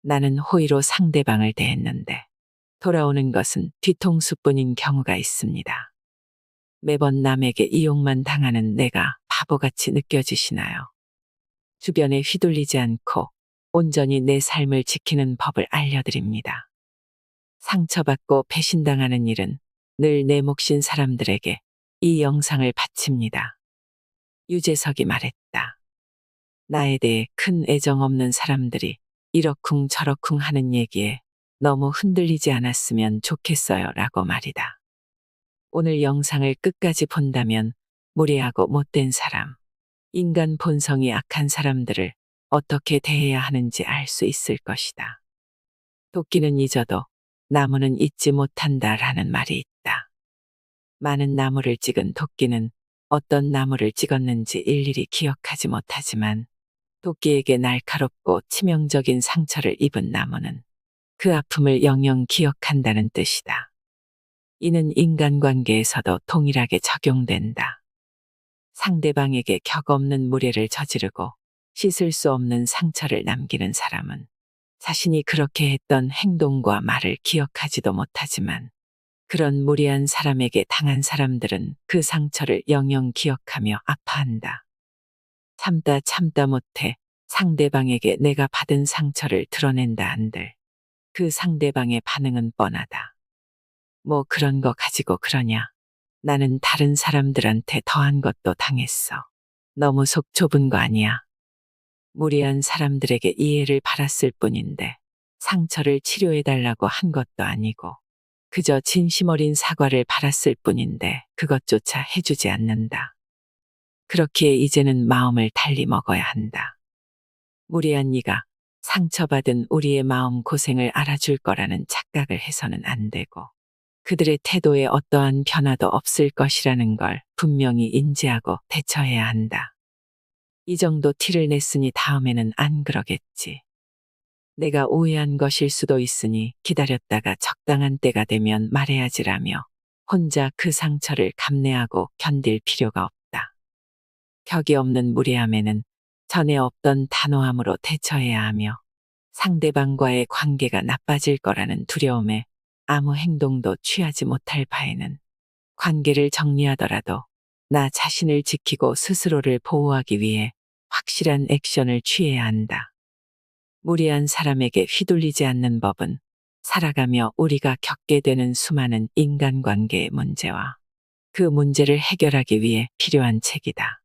나는 호의로 상대방을 대했는데 돌아오는 것은 뒤통수뿐인 경우가 있습니다. 매번 남에게 이용만 당하는 내가 바보같이 느껴지시나요? 주변에 휘둘리지 않고 온전히 내 삶을 지키는 법을 알려드립니다. 상처받고 배신당하는 일은 늘 내 몫인 사람들에게 이 영상을 바칩니다. 유재석이 말했다. 나에 대해 큰 애정 없는 사람들이 이러쿵 저러쿵 하는 얘기에 너무 흔들리지 않았으면 좋겠어요 라고 말이다. 오늘 영상을 끝까지 본다면 무례하고 못된 사람, 인간 본성이 악한 사람들을 어떻게 대해야 하는지 알 수 있을 것이다. 도끼는 잊어도 나무는 잊지 못한다라는 말이 있다. 많은 나무를 찍은 도끼는 어떤 나무를 찍었는지 일일이 기억하지 못하지만 도끼에게 날카롭고 치명적인 상처를 입은 나무는 그 아픔을 영영 기억한다는 뜻이다. 이는 인간관계에서도 동일하게 적용된다. 상대방에게 격 없는 무례를 저지르고 씻을 수 없는 상처를 남기는 사람은 자신이 그렇게 했던 행동과 말을 기억하지도 못하지만 그런 무례한 사람에게 당한 사람들은 그 상처를 영영 기억하며 아파한다. 참다 못해 상대방에게 내가 받은 상처를 드러낸다 한들 그 상대방의 반응은 뻔하다. 뭐 그런 거 가지고 그러냐. 나는 다른 사람들한테 더한 것도 당했어. 너무 속 좁은 거 아니야. 무례한 사람들에게 이해를 바랐을 뿐인데 상처를 치료해달라고 한 것도 아니고 그저 진심 어린 사과를 바랐을 뿐인데 그것조차 해주지 않는다. 그렇기에 이제는 마음을 달리 먹어야 한다. 무례한 네가 상처받은 우리의 마음 고생을 알아줄 거라는 착각을 해서는 안 되고 그들의 태도에 어떠한 변화도 없을 것이라는 걸 분명히 인지하고 대처해야 한다. 이 정도 티를 냈으니 다음에는 안 그러겠지. 내가 오해한 것일 수도 있으니 기다렸다가 적당한 때가 되면 말해야지라며 혼자 그 상처를 감내하고 견딜 필요가 없다. 격이 없는 무례함에는 전에 없던 단호함으로 대처해야 하며 상대방과의 관계가 나빠질 거라는 두려움에 아무 행동도 취하지 못할 바에는 관계를 정리하더라도 나 자신을 지키고 스스로를 보호하기 위해 확실한 액션을 취해야 한다. 무례한 사람에게 휘둘리지 않는 법은 살아가며 우리가 겪게 되는 수많은 인간관계의 문제와 그 문제를 해결하기 위해 필요한 책이다.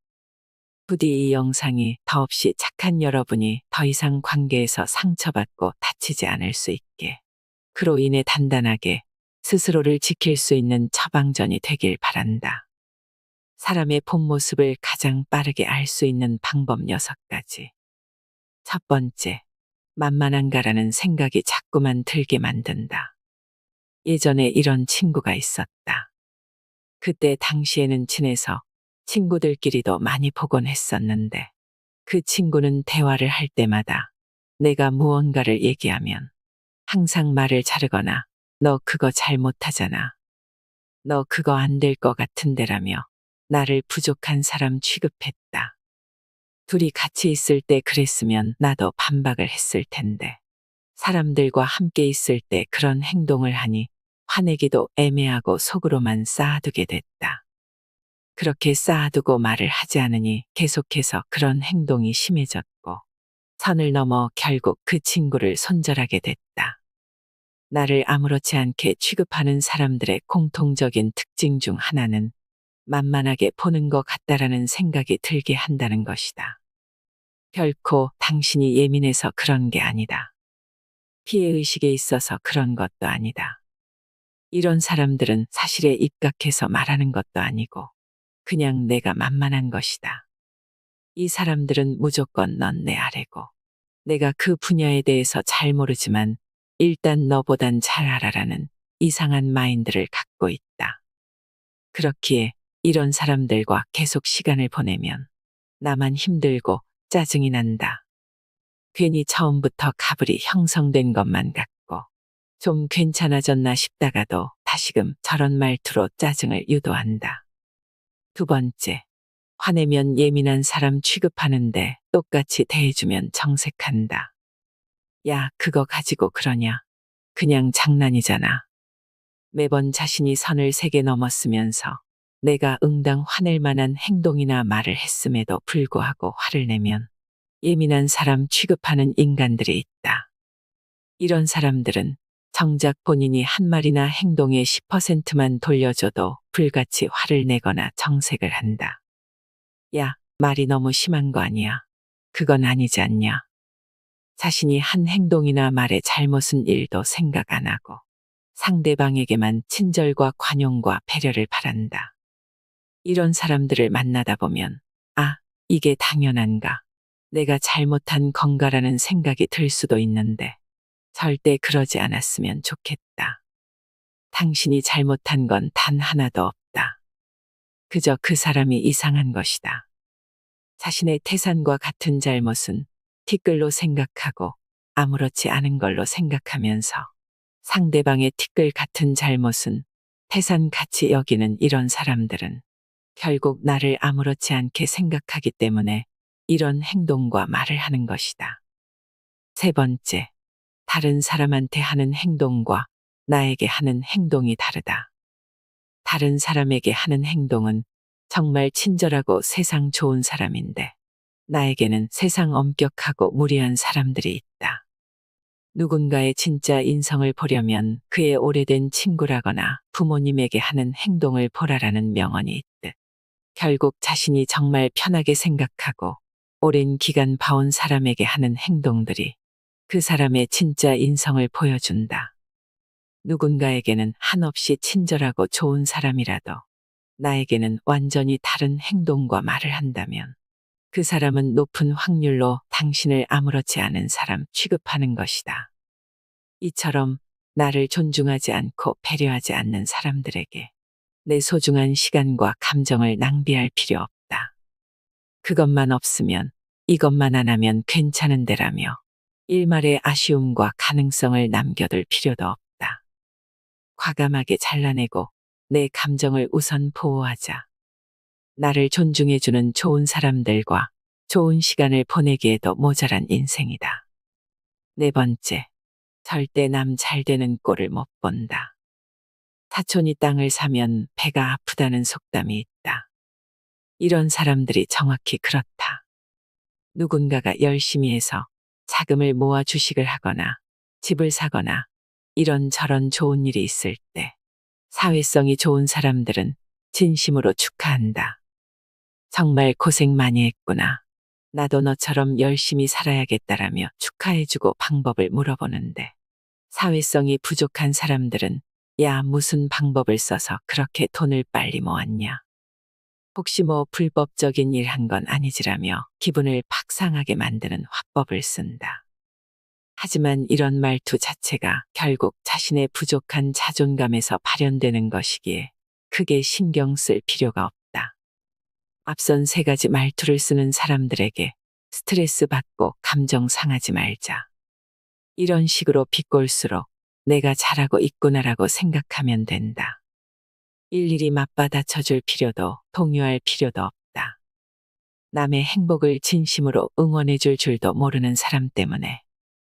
부디 이 영상이 더없이 착한 여러분이 더 이상 관계에서 상처받고 다치지 않을 수 있게 그로 인해 단단하게 스스로를 지킬 수 있는 처방전이 되길 바란다. 사람의 본 모습을 가장 빠르게 알 수 있는 방법 6가지. 첫 번째, 만만한가라는 생각이 자꾸만 들게 만든다. 예전에 이런 친구가 있었다. 그때 당시에는 친해서 친구들끼리도 많이 보곤 했었는데 그 친구는 대화를 할 때마다 내가 무언가를 얘기하면 항상 말을 자르거나 너 그거 잘 못하잖아. 너 그거 안 될 것 같은데라며 나를 부족한 사람 취급했다. 둘이 같이 있을 때 그랬으면 나도 반박을 했을 텐데 사람들과 함께 있을 때 그런 행동을 하니 화내기도 애매하고 속으로만 쌓아두게 됐다. 그렇게 쌓아두고 말을 하지 않으니 계속해서 그런 행동이 심해졌고 선을 넘어 결국 그 친구를 손절하게 됐다. 나를 아무렇지 않게 취급하는 사람들의 공통적인 특징 중 하나는 만만하게 보는 것 같다라는 생각이 들게 한다는 것이다. 결코 당신이 예민해서 그런 게 아니다. 피해의식에 있어서 그런 것도 아니다. 이런 사람들은 사실에 입각해서 말하는 것도 아니고 그냥 내가 만만한 것이다. 이 사람들은 무조건 넌 내 아래고 내가 그 분야에 대해서 잘 모르지만 일단 너보단 잘 알아라는 이상한 마인드를 갖고 있다. 그렇기에 이런 사람들과 계속 시간을 보내면 나만 힘들고 짜증이 난다. 괜히 처음부터 가불이 형성된 것만 같고 좀 괜찮아졌나 싶다가도 다시금 저런 말투로 짜증을 유도한다. 두 번째, 화내면 예민한 사람 취급하는데 똑같이 대해주면 정색한다. 야, 그거 가지고 그러냐. 그냥 장난이잖아. 매번 자신이 선을 세게 넘었으면서 내가 응당 화낼 만한 행동이나 말을 했음에도 불구하고 화를 내면 예민한 사람 취급하는 인간들이 있다. 이런 사람들은 정작 본인이 한 말이나 행동의 10%만 돌려줘도 불같이 화를 내거나 정색을 한다. 야, 말이 너무 심한 거 아니야. 그건 아니지 않냐. 자신이 한 행동이나 말의 잘못은 일도 생각 안 하고 상대방에게만 친절과 관용과 배려를 바란다. 이런 사람들을 만나다 보면, 아, 이게 당연한가. 내가 잘못한 건가라는 생각이 들 수도 있는데, 절대 그러지 않았으면 좋겠다. 당신이 잘못한 건 단 하나도 없다. 그저 그 사람이 이상한 것이다. 자신의 태산과 같은 잘못은 티끌로 생각하고 아무렇지 않은 걸로 생각하면서 상대방의 티끌 같은 잘못은 태산같이 여기는 이런 사람들은 결국 나를 아무렇지 않게 생각하기 때문에 이런 행동과 말을 하는 것이다. 세 번째, 다른 사람한테 하는 행동과 나에게 하는 행동이 다르다. 다른 사람에게 하는 행동은 정말 친절하고 세상 좋은 사람인데 나에게는 세상 엄격하고 무리한 사람들이 있다. 누군가의 진짜 인성을 보려면 그의 오래된 친구라거나 부모님에게 하는 행동을 보라라는 명언이 있듯 결국 자신이 정말 편하게 생각하고 오랜 기간 봐온 사람에게 하는 행동들이 그 사람의 진짜 인성을 보여준다. 누군가에게는 한없이 친절하고 좋은 사람이라도 나에게는 완전히 다른 행동과 말을 한다면 그 사람은 높은 확률로 당신을 아무렇지 않은 사람 취급하는 것이다. 이처럼 나를 존중하지 않고 배려하지 않는 사람들에게 내 소중한 시간과 감정을 낭비할 필요 없다. 그것만 없으면 이것만 안 하면 괜찮은데라며 일말의 아쉬움과 가능성을 남겨둘 필요도 없다. 과감하게 잘라내고 내 감정을 우선 보호하자. 나를 존중해주는 좋은 사람들과 좋은 시간을 보내기에도 모자란 인생이다. 네 번째, 절대 남 잘 되는 꼴을 못 본다. 사촌이 땅을 사면 배가 아프다는 속담이 있다. 이런 사람들이 정확히 그렇다. 누군가가 열심히 해서 자금을 모아 주식을 하거나 집을 사거나 이런저런 좋은 일이 있을 때 사회성이 좋은 사람들은 진심으로 축하한다. 정말 고생 많이 했구나. 나도 너처럼 열심히 살아야겠다라며 축하해주고 방법을 물어보는데 사회성이 부족한 사람들은 야, 무슨 방법을 써서 그렇게 돈을 빨리 모았냐. 혹시 뭐 불법적인 일 한 건 아니지라며 기분을 팍 상하게 만드는 화법을 쓴다. 하지만 이런 말투 자체가 결국 자신의 부족한 자존감에서 발현되는 것이기에 크게 신경 쓸 필요가 없다. 앞선 세 가지 말투를 쓰는 사람들에게 스트레스 받고 감정 상하지 말자. 이런 식으로 비꼴수록 내가 잘하고 있구나라고 생각하면 된다. 일일이 맞받아쳐줄 필요도 동요할 필요도 없다. 남의 행복을 진심으로 응원해줄 줄도 모르는 사람 때문에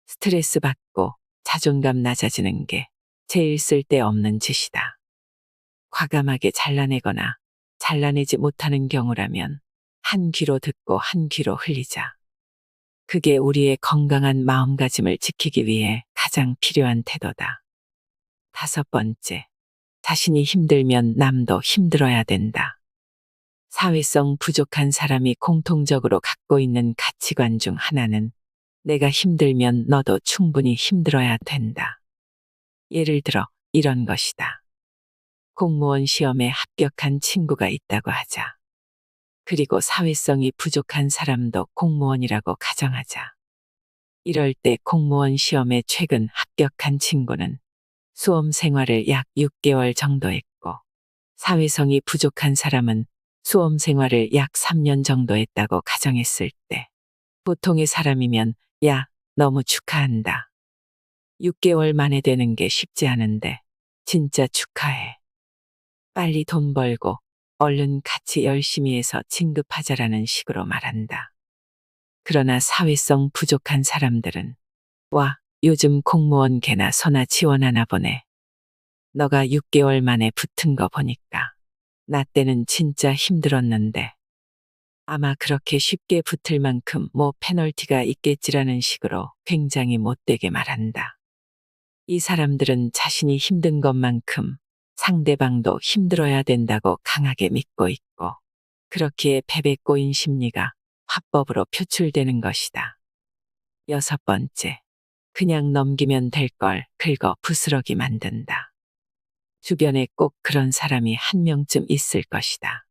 스트레스 받고 자존감 낮아지는 게 제일 쓸데없는 짓이다. 과감하게 잘라내거나 잘라내지 못하는 경우라면 한 귀로 듣고 한 귀로 흘리자. 그게 우리의 건강한 마음가짐을 지키기 위해 가장 필요한 태도다. 다섯 번째, 자신이 힘들면 남도 힘들어야 된다. 사회성 부족한 사람이 공통적으로 갖고 있는 가치관 중 하나는 내가 힘들면 너도 충분히 힘들어야 된다. 예를 들어 이런 것이다. 공무원 시험에 합격한 친구가 있다고 하자. 그리고 사회성이 부족한 사람도 공무원이라고 가정하자. 이럴 때 공무원 시험에 최근 합격한 친구는 수험 생활을 약 6개월 정도 했고, 사회성이 부족한 사람은 수험 생활을 약 3년 정도 했다고 가정했을 때, 보통의 사람이면 야, 너무 축하한다. 6개월 만에 되는 게 쉽지 않은데 진짜 축하해. 빨리 돈 벌고 얼른 같이 열심히 해서 진급하자라는 식으로 말한다. 그러나 사회성 부족한 사람들은 와, 요즘 공무원 개나 소나 지원하나 보네. 너가 6개월 만에 붙은 거 보니까. 나 때는 진짜 힘들었는데. 아마 그렇게 쉽게 붙을 만큼 뭐 페널티가 있겠지라는 식으로 굉장히 못되게 말한다. 이 사람들은 자신이 힘든 것만큼 상대방도 힘들어야 된다고 강하게 믿고 있고, 그렇기에 패배 꼬인 심리가 화법으로 표출되는 것이다. 6번째, 그냥 넘기면 될 걸 긁어 부스러기 만든다. 주변에 꼭 그런 사람이 한 명쯤 있을 것이다.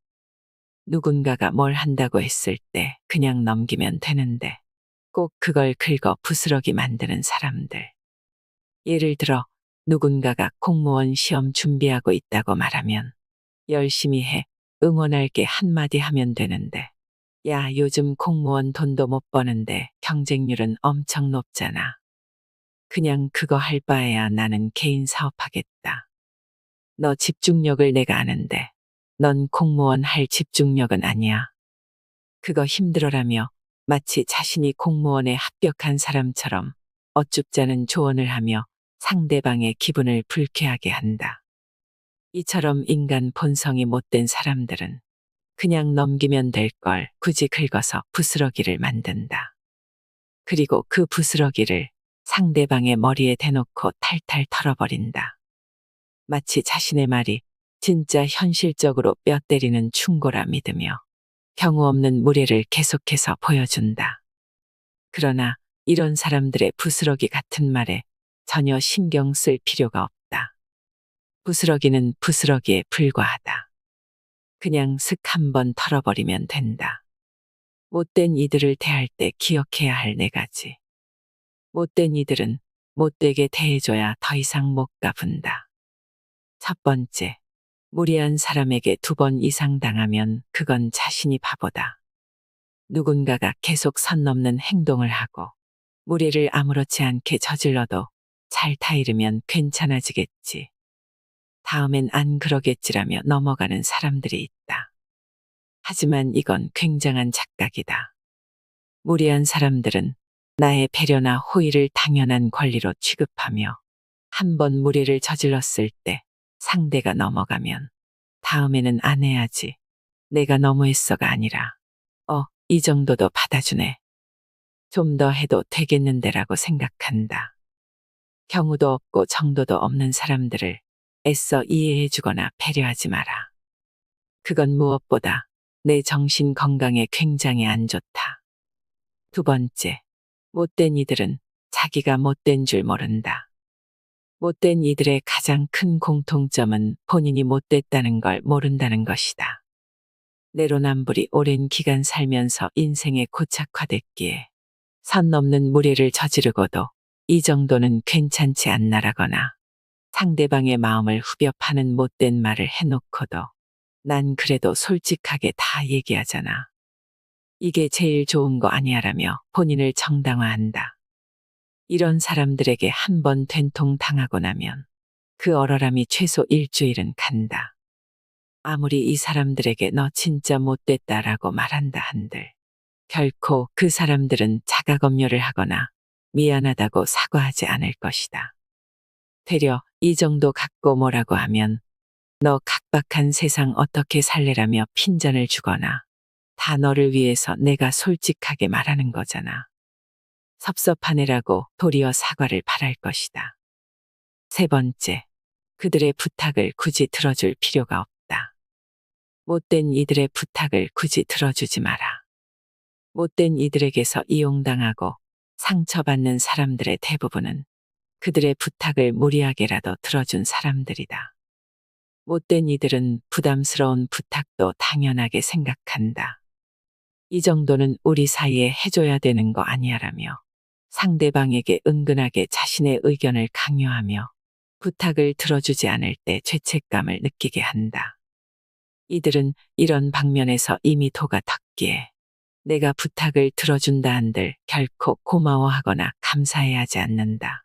누군가가 뭘 한다고 했을 때 그냥 넘기면 되는데 꼭 그걸 긁어 부스러기 만드는 사람들. 예를 들어 누군가가 공무원 시험 준비하고 있다고 말하면 열심히 해, 응원할게 한마디 하면 되는데, 야, 요즘 공무원 돈도 못 버는데 경쟁률은 엄청 높잖아. 그냥 그거 할 바에야 나는 개인 사업하겠다. 너 집중력을 내가 아는데 넌 공무원 할 집중력은 아니야. 그거 힘들어라며 마치 자신이 공무원에 합격한 사람처럼 어쭙자는 조언을 하며 상대방의 기분을 불쾌하게 한다. 이처럼 인간 본성이 못된 사람들은 그냥 넘기면 될 걸 굳이 긁어서 부스러기를 만든다. 그리고 그 부스러기를 상대방의 머리에 대놓고 탈탈 털어버린다. 마치 자신의 말이 진짜 현실적으로 뼈 때리는 충고라 믿으며 경우 없는 무례를 계속해서 보여준다. 그러나 이런 사람들의 부스러기 같은 말에 전혀 신경 쓸 필요가 없다. 부스러기는 부스러기에 불과하다. 그냥 슥 한번 털어버리면 된다. 못된 이들을 대할 때 기억해야 할 4가지. 못된 이들은 못되게 대해줘야 더 이상 못 가분다. 첫 번째, 무례한 사람에게 2번 이상 당하면 그건 자신이 바보다. 누군가가 계속 선 넘는 행동을 하고 무례를 아무렇지 않게 저질러도 잘 타이르면 괜찮아지겠지. 다음엔 안 그러겠지라며 넘어가는 사람들이 있다. 하지만 이건 굉장한 착각이다. 무례한 사람들은 나의 배려나 호의를 당연한 권리로 취급하며 한 번 무례를 저질렀을 때 상대가 넘어가면 다음에는 안 해야지. 내가 너무했어가 아니라 이 정도도 받아주네. 좀 더 해도 되겠는데라고 생각한다. 경우도 없고 정도도 없는 사람들을 애써 이해해주거나 배려하지 마라. 그건 무엇보다 내 정신 건강에 굉장히 안 좋다. 2번째, 못된 이들은 자기가 못된 줄 모른다. 못된 이들의 가장 큰 공통점은 본인이 못됐다는 걸 모른다는 것이다. 내로남불이 오랜 기간 살면서 인생에 고착화됐기에 선 넘는 무례를 저지르고도 이 정도는 괜찮지 않나라거나 상대방의 마음을 후벼 파는 못된 말을 해놓고도 난 그래도 솔직하게 다 얘기하잖아. 이게 제일 좋은 거 아니야라며 본인을 정당화한다. 이런 사람들에게 한 번 된통 당하고 나면 그 얼얼함이 최소 일주일은 간다. 아무리 이 사람들에게 너 진짜 못됐다라고 말한다 한들 결코 그 사람들은 자가검열을 하거나 미안하다고 사과하지 않을 것이다. 되려 이 정도 갖고 뭐라고 하면 너 각박한 세상 어떻게 살래라며 핀잔을 주거나 다 너를 위해서 내가 솔직하게 말하는 거잖아. 섭섭하네라고 도리어 사과를 바랄 것이다. 3번째, 그들의 부탁을 굳이 들어줄 필요가 없다. 못된 이들의 부탁을 굳이 들어주지 마라. 못된 이들에게서 이용당하고 상처받는 사람들의 대부분은 그들의 부탁을 무리하게라도 들어준 사람들이다. 못된 이들은 부담스러운 부탁도 당연하게 생각한다. 이 정도는 우리 사이에 해줘야 되는 거 아니야라며 상대방에게 은근하게 자신의 의견을 강요하며 부탁을 들어주지 않을 때 죄책감을 느끼게 한다. 이들은 이런 방면에서 이미 도가 텄기에 내가 부탁을 들어준다 한들 결코 고마워하거나 감사해하지 않는다.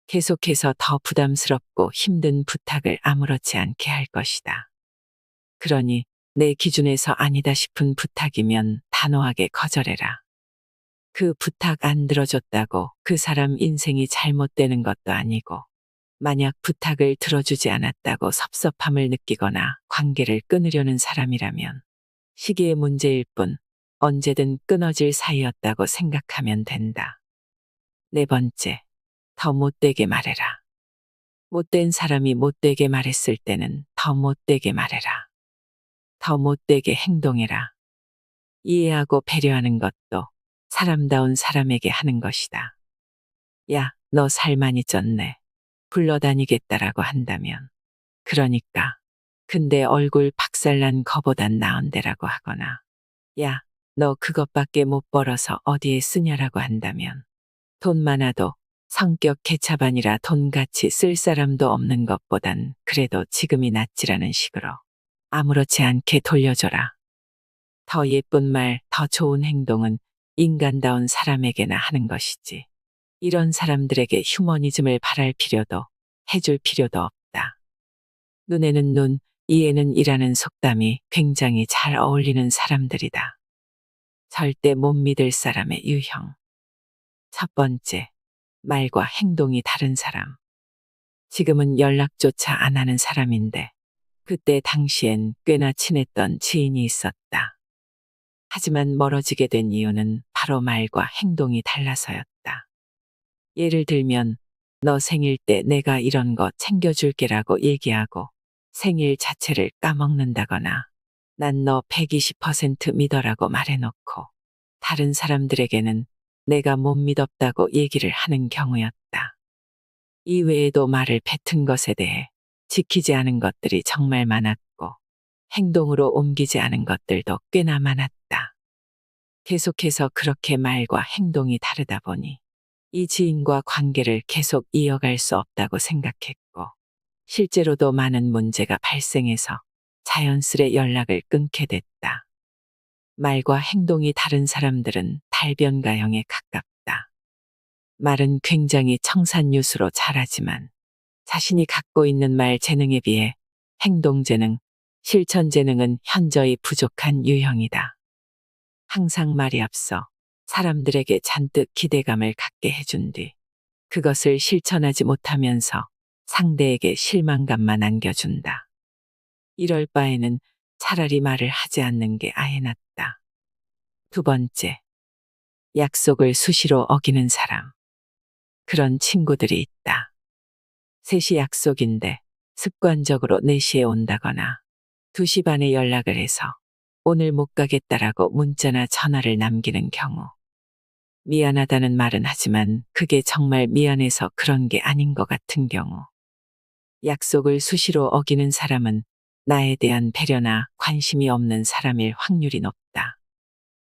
계속해서 더 부담스럽고 힘든 부탁을 아무렇지 않게 할 것이다. 그러니 내 기준에서 아니다 싶은 부탁이면 단호하게 거절해라. 그 부탁 안 들어줬다고 그 사람 인생이 잘못되는 것도 아니고, 만약 부탁을 들어주지 않았다고 섭섭함을 느끼거나 관계를 끊으려는 사람이라면 시기의 문제일 뿐 언제든 끊어질 사이였다고 생각하면 된다. 네 번째, 더 못되게 말해라. 못된 사람이 못되게 말했을 때는 더 못되게 말해라. 더 못되게 행동해라. 이해하고 배려하는 것도 사람다운 사람에게 하는 것이다. 야, 너 살 많이 쪘네. 굴러다니겠다라고 한다면. 그러니까. 근데 얼굴 박살난 거보단 나은데라고 하거나. 야, 너 그것밖에 못 벌어서 어디에 쓰냐라고 한다면. 돈 많아도 성격 개차반이라 돈같이 쓸 사람도 없는 것보단 그래도 지금이 낫지라는 식으로 아무렇지 않게 돌려줘라. 더 예쁜 말, 더 좋은 행동은 인간다운 사람에게나 하는 것이지. 이런 사람들에게 휴머니즘을 바랄 필요도 해줄 필요도 없다. 눈에는 눈, 이에는 이라는 속담이 굉장히 잘 어울리는 사람들이다. 절대 못 믿을 사람의 유형. 첫 번째, 말과 행동이 다른 사람. 지금은 연락조차 안 하는 사람인데 그때 당시엔 꽤나 친했던 지인이 있었다. 하지만 멀어지게 된 이유는 바로 말과 행동이 달라서였다. 예를 들면 너 생일 때 내가 이런 거 챙겨줄게라고 얘기하고 생일 자체를 까먹는다거나 난 너 120% 믿어라고 말해놓고 다른 사람들에게는 내가 못 믿었다고 얘기를 하는 경우였다. 이외에도 말을 뱉은 것에 대해 지키지 않은 것들이 정말 많았고 행동으로 옮기지 않은 것들도 꽤나 많았다. 계속해서 그렇게 말과 행동이 다르다 보니 이 지인과 관계를 계속 이어갈 수 없다고 생각했고 실제로도 많은 문제가 발생해서 자연스레 연락을 끊게 됐다. 말과 행동이 다른 사람들은 달변가형에 가깝다. 말은 굉장히 청산유수로 잘하지만 자신이 갖고 있는 말 재능에 비해 행동 재능, 실천 재능은 현저히 부족한 유형이다. 항상 말이 앞서 사람들에게 잔뜩 기대감을 갖게 해준 뒤 그것을 실천하지 못하면서 상대에게 실망감만 안겨준다. 이럴 바에는 차라리 말을 하지 않는 게 아예 낫다. 두 번째, 약속을 수시로 어기는 사람. 그런 친구들이 있다. 3시 약속인데 습관적으로 4시에 온다거나 2시 반에 연락을 해서 오늘 못 가겠다라고 문자나 전화를 남기는 경우. 미안하다는 말은 하지만 그게 정말 미안해서 그런 게 아닌 것 같은 경우. 약속을 수시로 어기는 사람은 나에 대한 배려나 관심이 없는 사람일 확률이 높다.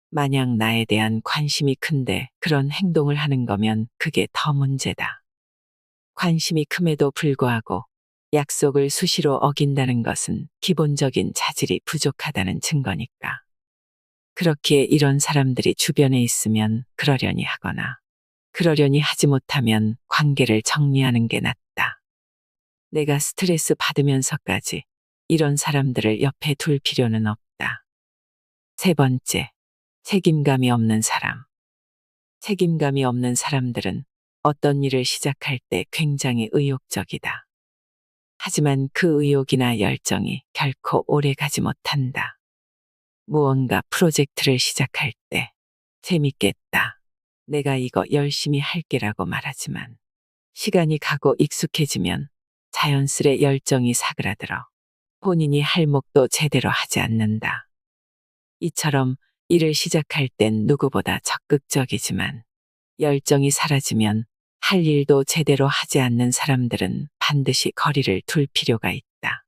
만약 나에 대한 관심이 큰데 그런 행동을 하는 거면 그게 더 문제다. 관심이 큼에도 불구하고 약속을 수시로 어긴다는 것은 기본적인 자질이 부족하다는 증거니까. 그렇기에 이런 사람들이 주변에 있으면 그러려니 하거나 그러려니 하지 못하면 관계를 정리하는 게 낫다. 내가 스트레스 받으면서까지 이런 사람들을 옆에 둘 필요는 없다. 세 번째, 책임감이 없는 사람. 책임감이 없는 사람들은 어떤 일을 시작할 때 굉장히 의욕적이다. 하지만 그 의욕이나 열정이 결코 오래 가지 못한다. 무언가 프로젝트를 시작할 때 재밌겠다. 내가 이거 열심히 할게라고 말하지만 시간이 가고 익숙해지면 자연스레 열정이 사그라들어 본인이 할 몫도 제대로 하지 않는다. 이처럼 일을 시작할 땐 누구보다 적극적이지만 열정이 사라지면 할 일도 제대로 하지 않는 사람들은 반드시 거리를 둘 필요가 있다.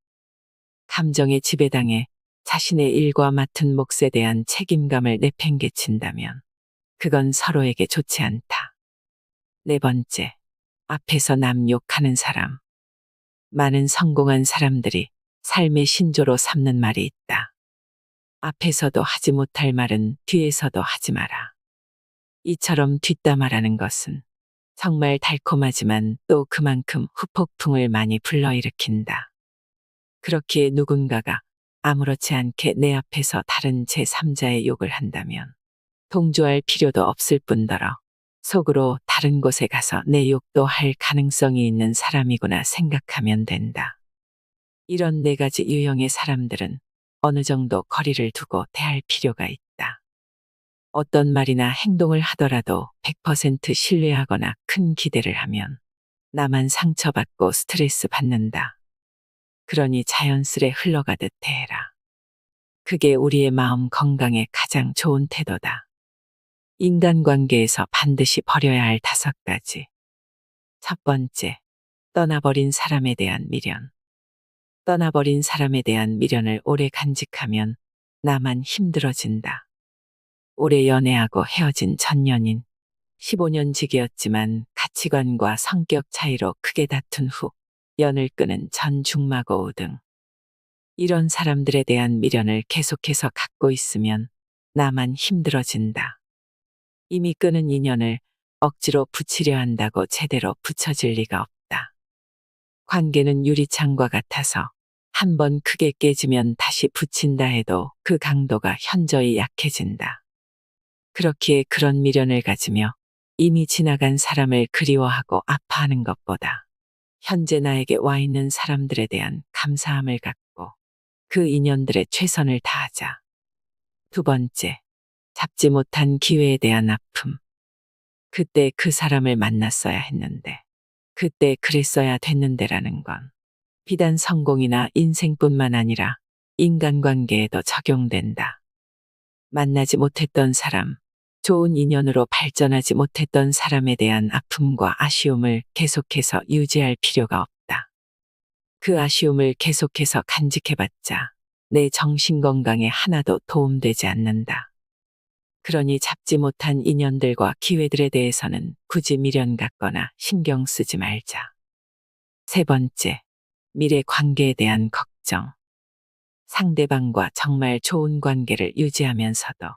감정에 지배당해 자신의 일과 맡은 몫에 대한 책임감을 내팽개친다면 그건 서로에게 좋지 않다. 네 번째, 앞에서 남 욕하는 사람. 많은 성공한 사람들이 삶의 신조로 삼는 말이 있다. 앞에서도 하지 못할 말은 뒤에서도 하지 마라. 이처럼 뒷담화라는 것은 정말 달콤하지만 또 그만큼 후폭풍을 많이 불러일으킨다. 그렇기에 누군가가 아무렇지 않게 내 앞에서 다른 제3자의 욕을 한다면 동조할 필요도 없을 뿐더러 속으로 다른 곳에 가서 내 욕도 할 가능성이 있는 사람이구나 생각하면 된다. 이런 네 가지 유형의 사람들은 어느 정도 거리를 두고 대할 필요가 있다. 어떤 말이나 행동을 하더라도 100% 신뢰하거나 큰 기대를 하면 나만 상처받고 스트레스 받는다. 그러니 자연스레 흘러가듯 대해라. 그게 우리의 마음 건강에 가장 좋은 태도다. 인간관계에서 반드시 버려야 할 5가지. 첫 번째, 떠나버린 사람에 대한 미련. 떠나버린 사람에 대한 미련을 오래 간직하면 나만 힘들어진다. 오래 연애하고 헤어진 전 연인, 15년 지기였지만 가치관과 성격 차이로 크게 다툰 후 연을 끊은 전 중마고우 등 이런 사람들에 대한 미련을 계속해서 갖고 있으면 나만 힘들어진다. 이미 끊은 인연을 억지로 붙이려 한다고 제대로 붙여질 리가 없다. 관계는 유리창과 같아서 한번 크게 깨지면 다시 붙인다 해도 그 강도가 현저히 약해진다. 그렇기에 그런 미련을 가지며 이미 지나간 사람을 그리워하고 아파하는 것보다 현재 나에게 와 있는 사람들에 대한 감사함을 갖고 그 인연들에 최선을 다하자. 두 번째, 잡지 못한 기회에 대한 아픔. 그때 그 사람을 만났어야 했는데, 그때 그랬어야 됐는데라는 건 비단 성공이나 인생뿐만 아니라 인간관계에도 적용된다. 만나지 못했던 사람, 좋은 인연으로 발전하지 못했던 사람에 대한 아픔과 아쉬움을 계속해서 유지할 필요가 없다. 그 아쉬움을 계속해서 간직해봤자 내 정신건강에 하나도 도움되지 않는다. 그러니 잡지 못한 인연들과 기회들에 대해서는 굳이 미련 갖거나 신경 쓰지 말자. 세 번째, 미래 관계에 대한 걱정. 상대방과 정말 좋은 관계를 유지하면서도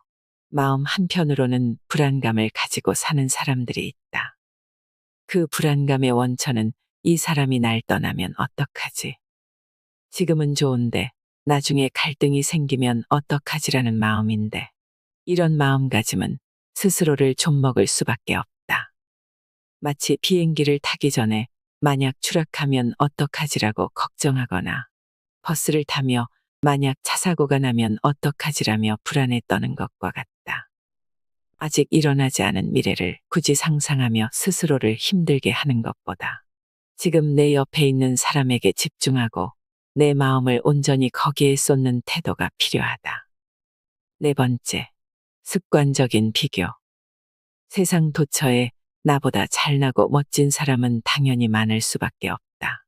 마음 한편으로는 불안감을 가지고 사는 사람들이 있다. 그 불안감의 원천은 이 사람이 날 떠나면 어떡하지? 지금은 좋은데 나중에 갈등이 생기면 어떡하지라는 마음인데 이런 마음가짐은 스스로를 좀먹을 수밖에 없다. 마치 비행기를 타기 전에 만약 추락하면 어떡하지라고 걱정하거나 버스를 타며 만약 차 사고가 나면 어떡하지라며 불안에 떠는 것과 같다. 아직 일어나지 않은 미래를 굳이 상상하며 스스로를 힘들게 하는 것보다 지금 내 옆에 있는 사람에게 집중하고 내 마음을 온전히 거기에 쏟는 태도가 필요하다. 네 번째, 습관적인 비교. 세상 도처에 나보다 잘나고 멋진 사람은 당연히 많을 수밖에 없다.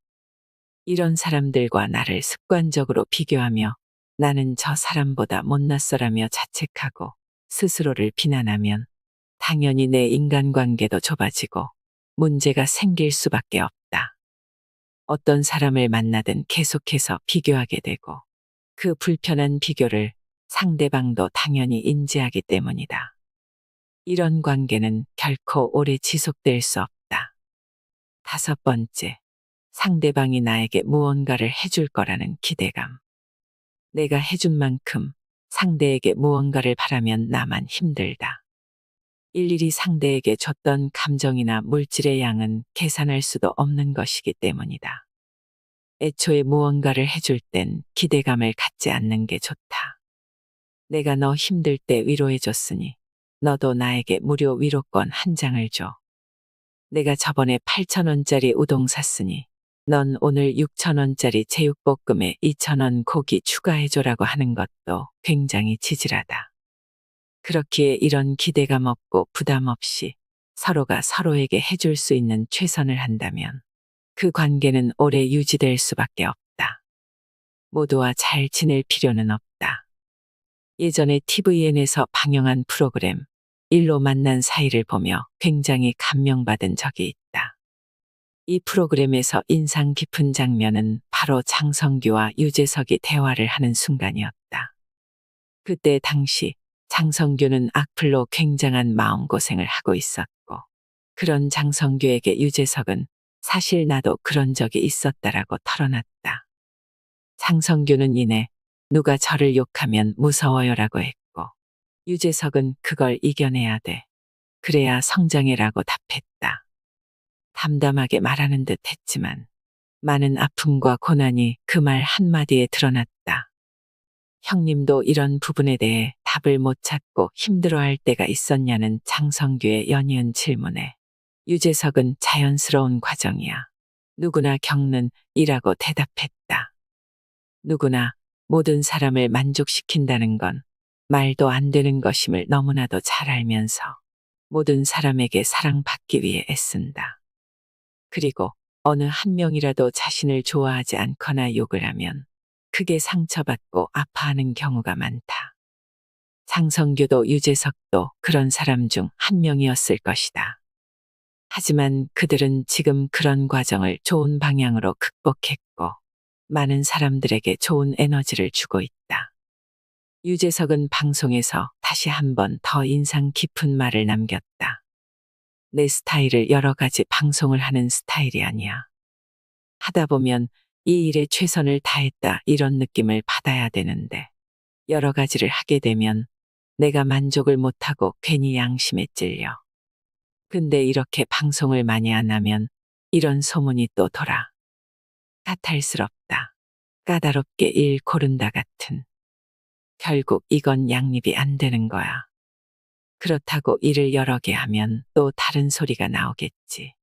이런 사람들과 나를 습관적으로 비교하며 나는 저 사람보다 못났어라며 자책하고 스스로를 비난하면 당연히 내 인간관계도 좁아지고 문제가 생길 수밖에 없다. 어떤 사람을 만나든 계속해서 비교하게 되고 그 불편한 비교를 상대방도 당연히 인지하기 때문이다. 이런 관계는 결코 오래 지속될 수 없다. 다섯 번째, 상대방이 나에게 무언가를 해줄 거라는 기대감. 내가 해준 만큼 상대에게 무언가를 바라면 나만 힘들다. 일일이 상대에게 줬던 감정이나 물질의 양은 계산할 수도 없는 것이기 때문이다. 애초에 무언가를 해줄 땐 기대감을 갖지 않는 게 좋다. 내가 너 힘들 때 위로해줬으니 너도 나에게 무료 위로권 한 장을 줘. 내가 저번에 8,000원짜리 우동 샀으니 넌 오늘 6,000원짜리 제육볶음에 2,000원 고기 추가해줘라고 하는 것도 굉장히 지질하다. 그렇기에 이런 기대감 없고 부담 없이 서로가 서로에게 해줄 수 있는 최선을 한다면 그 관계는 오래 유지될 수밖에 없다. 모두와 잘 지낼 필요는 없다. 예전에 TVN에서 방영한 프로그램 일로 만난 사이를 보며 굉장히 감명받은 적이 있다. 이 프로그램에서 인상 깊은 장면은 바로 장성규와 유재석이 대화를 하는 순간이었다. 그때 당시 장성규는 악플로 굉장한 마음고생을 하고 있었고 그런 장성규에게 유재석은 사실 나도 그런 적이 있었다라고 털어놨다. 장성규는 이내 누가 저를 욕하면 무서워요라고 했고 유재석은 그걸 이겨내야 돼. 그래야 성장해라고 답했다. 담담하게 말하는 듯 했지만 많은 아픔과 고난이 그 말 한마디에 드러났다. 형님도 이런 부분에 대해 답을 못 찾고 힘들어할 때가 있었냐는 장성규의 연이은 질문에 유재석은 자연스러운 과정이야. 누구나 겪는 이라고 대답했다. 누구나 모든 사람을 만족시킨다는 건 말도 안 되는 것임을 너무나도 잘 알면서 모든 사람에게 사랑받기 위해 애쓴다. 그리고 어느 한 명이라도 자신을 좋아하지 않거나 욕을 하면 크게 상처받고 아파하는 경우가 많다. 장성규도 유재석도 그런 사람 중 한 명이었을 것이다. 하지만 그들은 지금 그런 과정을 좋은 방향으로 극복했고 많은 사람들에게 좋은 에너지를 주고 있다. 유재석은 방송에서 다시 한 번 더 인상 깊은 말을 남겼다. 내 스타일을 여러 가지 방송을 하는 스타일이 아니야. 하다 보면 이 일에 최선을 다했다 이런 느낌을 받아야 되는데 여러 가지를 하게 되면 내가 만족을 못하고 괜히 양심에 찔려. 근데 이렇게 방송을 많이 안 하면 이런 소문이 또 돌아. 까탈스럽다. 까다롭게 일 고른다 같은. 결국 이건 양립이 안 되는 거야. 그렇다고 일을 여러 개 하면 또 다른 소리가 나오겠지.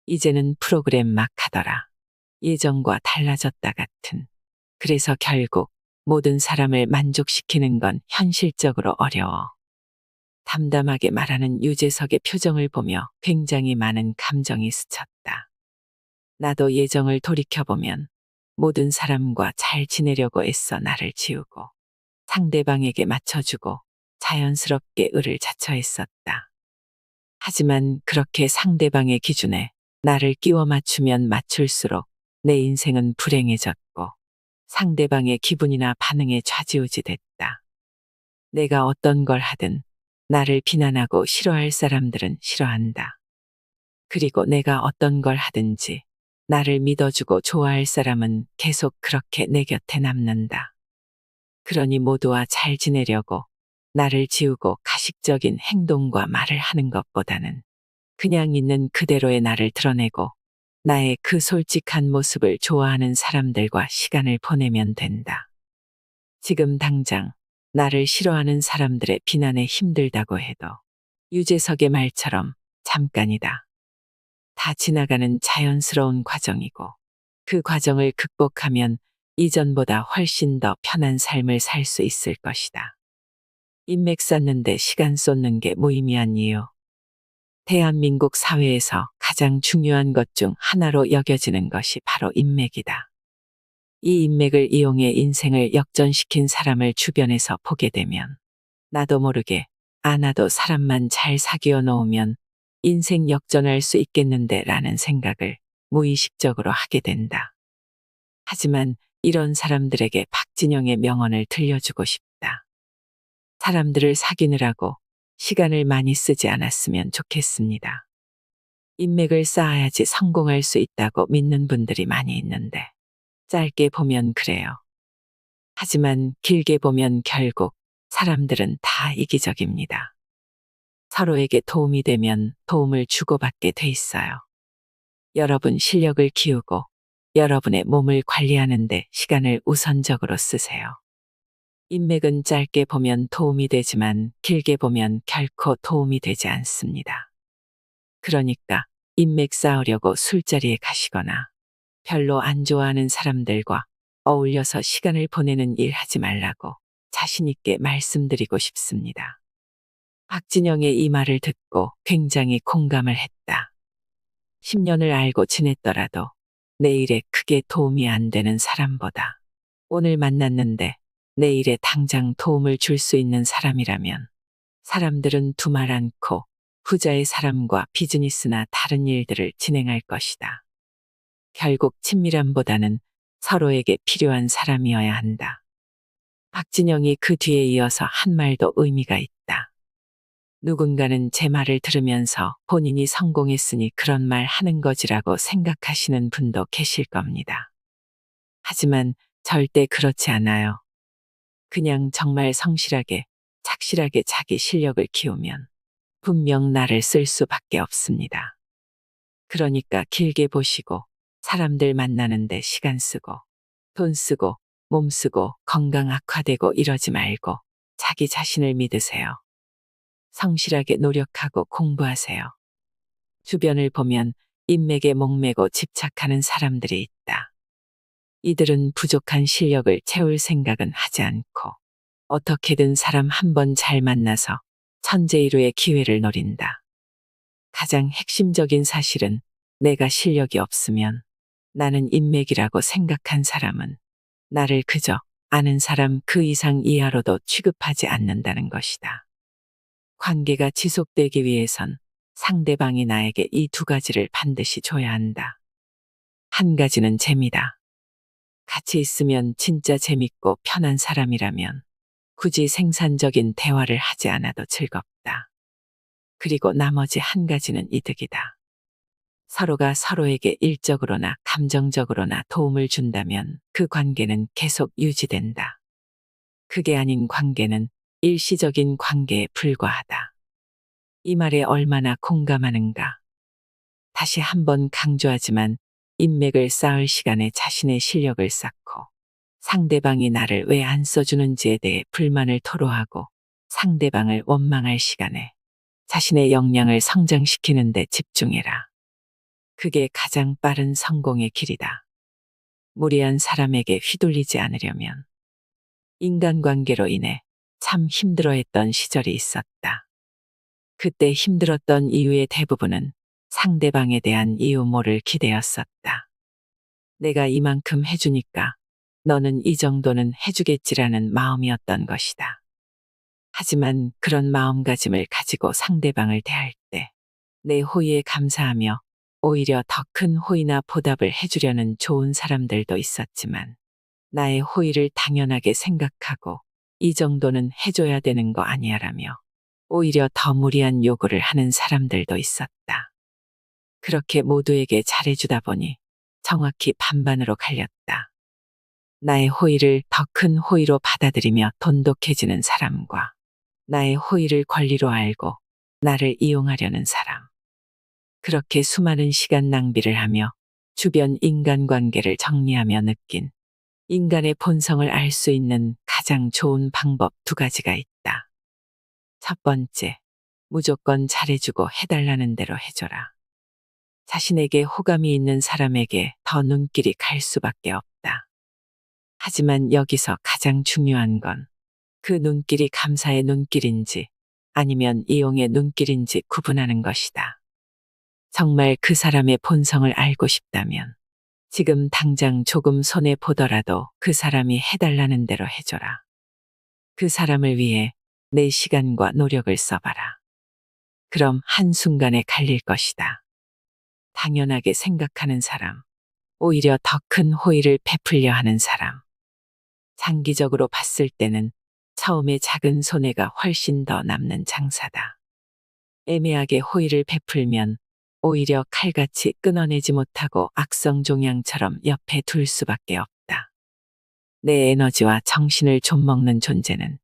이제는 프로그램 막 하더라. 예전과 달라졌다 같은. 그래서 결국 모든 사람을 만족시키는 건 현실적으로 어려워. 담담하게 말하는 유재석의 표정을 보며 굉장히 많은 감정이 스쳤다. 나도 예정을 돌이켜보면 모든 사람과 잘 지내려고 애써 나를 지우고 상대방에게 맞춰주고 자연스럽게 을을 자처했었다. 하지만 그렇게 상대방의 기준에 나를 끼워 맞추면 맞출수록 내 인생은 불행해졌고 상대방의 기분이나 반응에 좌지우지 됐다. 내가 어떤 걸 하든 나를 비난하고 싫어할 사람들은 싫어한다. 그리고 내가 어떤 걸 하든지 나를 믿어주고 좋아할 사람은 계속 그렇게 내 곁에 남는다. 그러니 모두와 잘 지내려고 나를 지우고 가식적인 행동과 말을 하는 것보다는 그냥 있는 그대로의 나를 드러내고 나의 그 솔직한 모습을 좋아하는 사람들과 시간을 보내면 된다. 지금 당장 나를 싫어하는 사람들의 비난에 힘들다고 해도 유재석의 말처럼 잠깐이다. 다 지나가는 자연스러운 과정이고 그 과정을 극복하면 이전보다 훨씬 더 편한 삶을 살 수 있을 것이다. 인맥 쌓는데 시간 쏟는 게 무의미한 이유. 대한민국 사회에서 가장 중요한 것 중 하나로 여겨지는 것이 바로 인맥이다. 이 인맥을 이용해 인생을 역전시킨 사람을 주변에서 보게 되면 나도 모르게 나도 사람만 잘 사귀어 놓으면 인생 역전할 수 있겠는데 라는 생각을 무의식적으로 하게 된다. 하지만 이런 사람들에게 박진영의 명언을 들려주고 싶다. 사람들을 사귀느라고 시간을 많이 쓰지 않았으면 좋겠습니다. 인맥을 쌓아야지 성공할 수 있다고 믿는 분들이 많이 있는데 짧게 보면 그래요. 하지만 길게 보면 결국 사람들은 다 이기적입니다. 서로에게 도움이 되면 도움을 주고받게 돼 있어요. 여러분 실력을 키우고 여러분의 몸을 관리하는데 시간을 우선적으로 쓰세요. 인맥은 짧게 보면 도움이 되지만 길게 보면 결코 도움이 되지 않습니다. 그러니까 인맥 쌓으려고 술자리에 가시거나 별로 안 좋아하는 사람들과 어울려서 시간을 보내는 일 하지 말라고 자신 있게 말씀드리고 싶습니다. 박진영의 이 말을 듣고 굉장히 공감을 했다. 10년을 알고 지냈더라도 내 일에 크게 도움이 안 되는 사람보다 오늘 만났는데 내 일에 당장 도움을 줄 수 있는 사람이라면 사람들은 두말 않고 후자의 사람과 비즈니스나 다른 일들을 진행할 것이다. 결국 친밀함보다는 서로에게 필요한 사람이어야 한다. 박진영이 그 뒤에 이어서 한 말도 의미가 있다. 누군가는 제 말을 들으면서 본인이 성공했으니 그런 말 하는 거지라고 생각하시는 분도 계실 겁니다. 하지만 절대 그렇지 않아요. 그냥 정말 성실하게 착실하게 자기 실력을 키우면 분명 나를 쓸 수밖에 없습니다. 그러니까 길게 보시고 사람들 만나는데 시간 쓰고 돈 쓰고 몸 쓰고 건강 악화되고 이러지 말고 자기 자신을 믿으세요. 성실하게 노력하고 공부하세요. 주변을 보면 인맥에 목매고 집착하는 사람들이 있다. 이들은 부족한 실력을 채울 생각은 하지 않고 어떻게든 사람 한 번 잘 만나서 천재일우의 기회를 노린다. 가장 핵심적인 사실은 내가 실력이 없으면 나는 인맥이라고 생각한 사람은 나를 그저 아는 사람 그 이상 이하로도 취급하지 않는다는 것이다. 관계가 지속되기 위해선 상대방이 나에게 이 두 가지를 반드시 줘야 한다. 한 가지는 재미다. 같이 있으면 진짜 재밌고 편한 사람이라면 굳이 생산적인 대화를 하지 않아도 즐겁다. 그리고 나머지 한 가지는 이득이다. 서로가 서로에게 일적으로나 감정적으로나 도움을 준다면 그 관계는 계속 유지된다. 그게 아닌 관계는 일시적인 관계에 불과하다. 이 말에 얼마나 공감하는가. 다시 한번 강조하지만 인맥을 쌓을 시간에 자신의 실력을 쌓고 상대방이 나를 왜 안 써주는지에 대해 불만을 토로하고 상대방을 원망할 시간에 자신의 역량을 성장시키는 데 집중해라. 그게 가장 빠른 성공의 길이다. 무리한 사람에게 휘둘리지 않으려면 인간관계로 인해 참 힘들어했던 시절이 있었다. 그때 힘들었던 이유의 대부분은 상대방에 대한 이유 모를 기대였었다. 내가 이만큼 해주니까 너는 이 정도는 해주겠지라는 마음이었던 것이다. 하지만 그런 마음가짐을 가지고 상대방을 대할 때 내 호의에 감사하며 오히려 더 큰 호의나 보답을 해주려는 좋은 사람들도 있었지만 나의 호의를 당연하게 생각하고 이 정도는 해줘야 되는 거 아니야라며 오히려 더 무리한 요구를 하는 사람들도 있었다. 그렇게 모두에게 잘해주다 보니 정확히 반반으로 갈렸다. 나의 호의를 더 큰 호의로 받아들이며 돈독해지는 사람과 나의 호의를 권리로 알고 나를 이용하려는 사람. 그렇게 수많은 시간 낭비를 하며 주변 인간관계를 정리하며 느낀 인간의 본성을 알 수 있는 가장 좋은 방법 두 가지가 있다. 첫 번째, 무조건 잘해주고 해달라는 대로 해줘라. 자신에게 호감이 있는 사람에게 더 눈길이 갈 수밖에 없다. 하지만 여기서 가장 중요한 건 그 눈길이 감사의 눈길인지 아니면 이용의 눈길인지 구분하는 것이다. 정말 그 사람의 본성을 알고 싶다면 지금 당장 조금 손해보더라도 그 사람이 해달라는 대로 해줘라. 그 사람을 위해 내 시간과 노력을 써봐라. 그럼 한순간에 갈릴 것이다. 당연하게 생각하는 사람, 오히려 더 큰 호의를 베풀려 하는 사람. 장기적으로 봤을 때는 처음에 작은 손해가 훨씬 더 남는 장사다. 애매하게 호의를 베풀면 오히려 칼같이 끊어내지 못하고 악성종양처럼 옆에 둘 수밖에 없다. 내 에너지와 정신을 좀먹는 존재는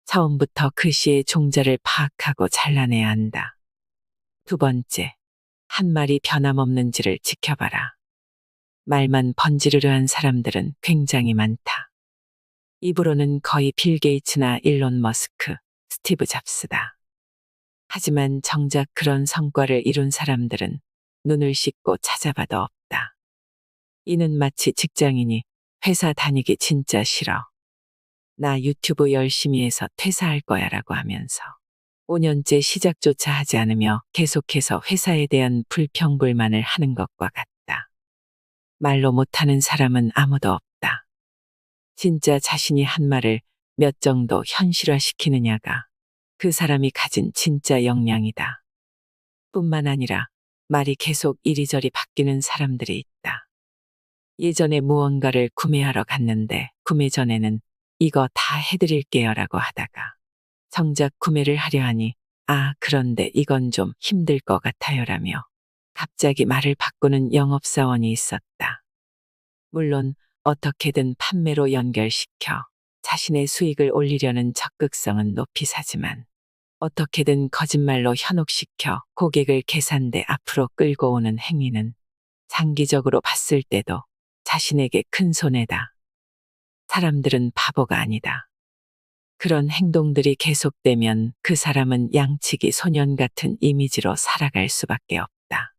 처음부터 그 시의 종자를 파악하고 잘라내야 한다. 두 번째, 한 말이 변함없는지를 지켜봐라. 말만 번지르르한 사람들은 굉장히 많다. 입으로는 거의 빌 게이츠나 일론 머스크, 스티브 잡스다. 하지만 정작 그런 성과를 이룬 사람들은 눈을 씻고 찾아봐도 없다. 이는 마치 직장인이 회사 다니기 진짜 싫어. 나 유튜브 열심히 해서 퇴사할 거야 라고 하면서 5년째 시작조차 하지 않으며 계속해서 회사에 대한 불평불만을 하는 것과 같다. 말로 못하는 사람은 아무도 없다. 진짜 자신이 한 말을 몇 정도 현실화시키느냐가 그 사람이 가진 진짜 역량이다. 뿐만 아니라 말이 계속 이리저리 바뀌는 사람들이 있다. 예전에 무언가를 구매하러 갔는데 구매 전에는 이거 다 해드릴게요 라고 하다가 정작 구매를 하려 하니 그런데 이건 좀 힘들 것 같아요 라며 갑자기 말을 바꾸는 영업사원이 있었다. 물론 어떻게든 판매로 연결시켜 자신의 수익을 올리려는 적극성은 높이 사지만 어떻게든 거짓말로 현혹시켜 고객을 계산대 앞으로 끌고 오는 행위는 장기적으로 봤을 때도 자신에게 큰 손해다. 사람들은 바보가 아니다. 그런 행동들이 계속되면 그 사람은 양치기 소년 같은 이미지로 살아갈 수밖에 없다.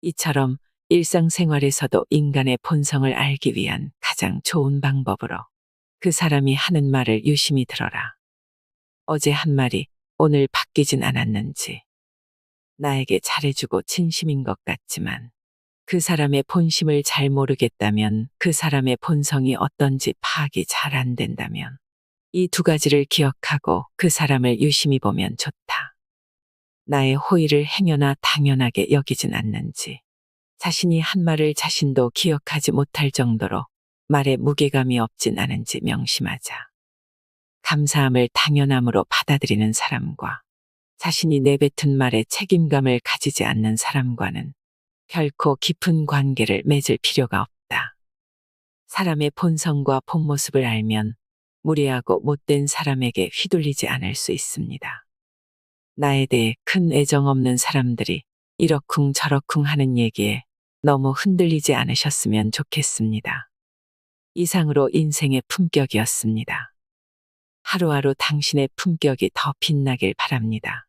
이처럼 일상생활에서도 인간의 본성을 알기 위한 가장 좋은 방법으로 그 사람이 하는 말을 유심히 들어라. 어제 한 말이 오늘 바뀌진 않았는지, 나에게 잘해주고 진심인 것 같지만 그 사람의 본심을 잘 모르겠다면, 그 사람의 본성이 어떤지 파악이 잘 안 된다면 이 두 가지를 기억하고 그 사람을 유심히 보면 좋다. 나의 호의를 행여나 당연하게 여기진 않는지, 자신이 한 말을 자신도 기억하지 못할 정도로 말에 무게감이 없진 않은지 명심하자. 감사함을 당연함으로 받아들이는 사람과 자신이 내뱉은 말에 책임감을 가지지 않는 사람과는 결코 깊은 관계를 맺을 필요가 없다. 사람의 본성과 본 모습을 알면 무례하고 못된 사람에게 휘둘리지 않을 수 있습니다. 나에 대해 큰 애정 없는 사람들이 이러쿵 저러쿵 하는 얘기에 너무 흔들리지 않으셨으면 좋겠습니다. 이상으로 인생의 품격이었습니다. 하루하루 당신의 품격이 더 빛나길 바랍니다.